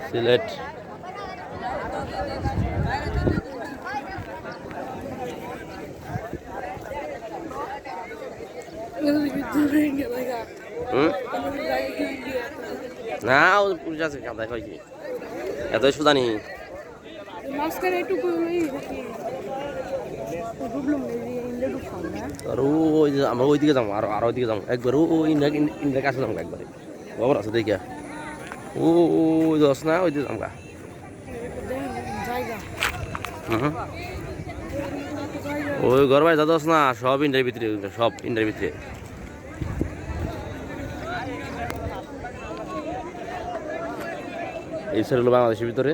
সিলেট না ও পুলিশ আছে কাঁদায় হয় কি এত সুদানি আর ওই যে আমরা ওইদিকে যাবো আর ওইদিকে যাবো একবার ওই ইন্ডিয়ার কাছে যাবো একবারে খবর আছে দেখিয়া ওই দশ না ওই দিকে যাবো ওই ঘর বাড়ি দশ না সব ইন্ডিয়ার ভিতরে সব ইন্ডিয়ার ভিতরে এই সাইড হলো বাংলাদেশের ভিতরে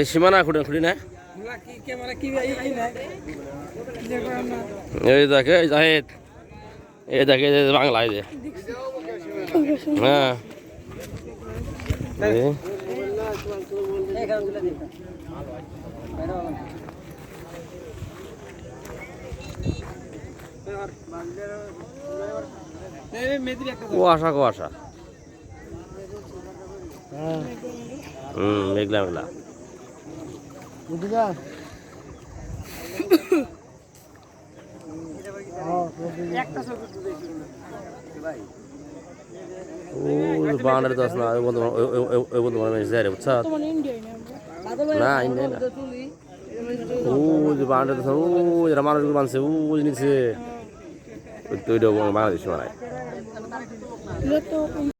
সীমানা খুঁটি না এই দেখে জাহেদ এই দেখে বাংলা এই যে হ্যাঁ কুয়াশা কুয়াশা মেঘলা মেঘলা বাউন্ডারি দশ না ওই বন্ধু মানে বুঝছা না ইন্ডিয়া না ও যে বাউন্ডারি দশ ও যারা মানুষ মানছে ও নিচে বাংলাদেশ মানায়